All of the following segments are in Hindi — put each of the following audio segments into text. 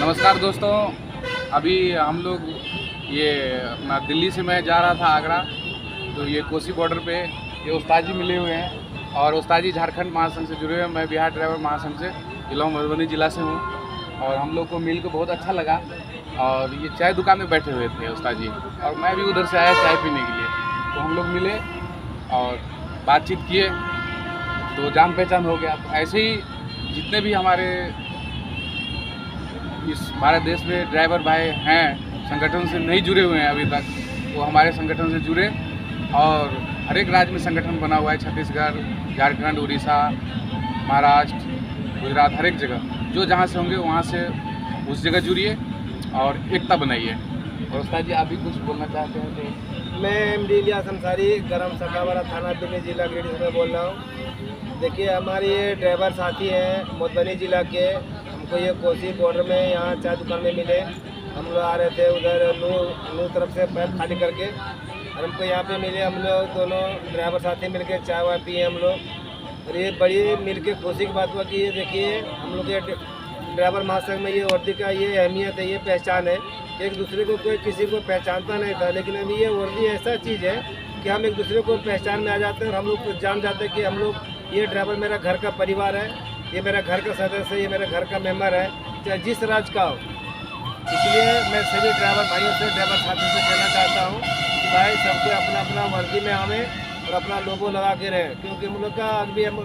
नमस्कार दोस्तों, अभी हम लोग ये अपना दिल्ली से मैं जा रहा था आगरा, तो ये कोसी बॉर्डर पे ये उस्ताद जी मिले हुए हैं और उस्ताद जी झारखंड महासंघ से जुड़े हुए हैं। मैं बिहार ड्राइवर महासंघ से जिला मधुबनी जिला से हूँ और हम लोग को मिल के बहुत अच्छा लगा। और ये चाय दुकान में बैठे हुए थे उस्ताद जी और मैं भी उधर से आया चाय पीने के लिए, तो हम लोग मिले और बातचीत किए तो जान पहचान हो गया। तो ऐसे ही जितने भी हमारे इस भारत देश में ड्राइवर भाई हैं संगठन से नहीं जुड़े हुए हैं अभी तक, वो हमारे संगठन से जुड़े। और हर एक राज्य में संगठन बना हुआ है, छत्तीसगढ़, झारखंड, उड़ीसा, महाराष्ट्र, गुजरात, हर एक जगह जो जहाँ से होंगे वहाँ से उस जगह जुड़िए और एकता बनाइए। और उस्ताद जी आप भी कुछ बोलना चाहते हैं तो? मैं एमडी इलियास अंसारी गरम सकावारा थाना दिल्ली जिला गिरिडीह से बोल रहा हूँ। देखिए हमारे ये ड्राइवर साथी हैं मधुबनी जिला के, हमको ये कोसी बॉर्डर में यहाँ चाय दुकान में मिले। हम लोग आ रहे थे उधर नू तरफ से पैप खाली करके और हमको यहाँ पे मिले। हम लोग दोनों ड्राइवर साथी मिलके चाय वाय पिए हम लोग और ये बड़ी मिलके खुशी की बात हुआ कि ये देखिए हम लोग के ड्राइवर महासंघ में ये वर्दी का ये अहमियत है, ये पहचान है। एक दूसरे को कोई किसी को पहचानता नहीं था, लेकिन अभी ये वर्दी ऐसा चीज़ है कि हम एक दूसरे को पहचान में आ जाते हैं और हम लोग जान जाते हैं कि हम लोग ये ड्राइवर मेरा घर का परिवार है, ये मेरा घर का सदस्य है, ये मेरा घर का मेंबर है, चाहे जिस राज्य का हो। इसलिए मैं सभी ड्राइवर भाइयों से, ड्राइवर साथियों से कहना चाहता हूँ कि भाई सबको अपना अपना वर्दी में आवें और अपना लोगो लगा के रहें, क्योंकि हम लोग का अभी हम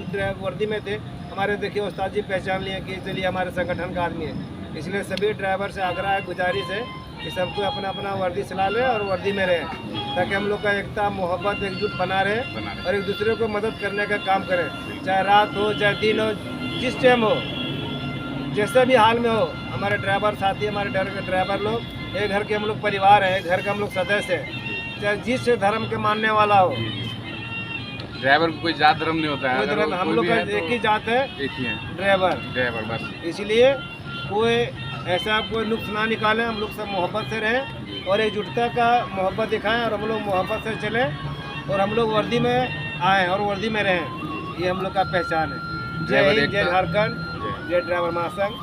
वर्दी में थे, हमारे देखिए उस्ताद जी पहचान लिए कि चलिए हमारे संगठन का आदमी है। इसलिए सभी ड्राइवर से आग्रह है, गुजारिश है कि सबको अपना अपना वर्दी सिला लें और वर्दी में रहें, ताकि हम लोग का एकता, मोहब्बत, एकजुट बना रहे और एक दूसरे को मदद करने का काम करें। चाहे रात हो, चाहे दिन हो, जिस टाइम हो, जैसे भी हाल में हो, हमारे ड्राइवर साथी, हमारे ड्राइवर लोग एक घर के हम लोग परिवार हैं, घर का हम लोग सदस्य हैं। चाहे जिस धर्म के मानने वाला हो, ड्राइवर को कोई जात धर्म नहीं होता है, धर्म हम लोग का एक ही जात है, एक ही है ड्राइवर बस। इसलिए कोई ऐसा कोई नुक्स ना निकालें, हम लोग सब मोहब्बत से रहें और एकजुटता का मोहब्बत दिखाएं और हम लोग मोहब्बत से चलें और हम लोग वर्दी में आएँ और वर्दी में रहें। ये हम लोग का पहचान है। जय हिंद, जय झारखंड, जय ड्राइवर महासंघ।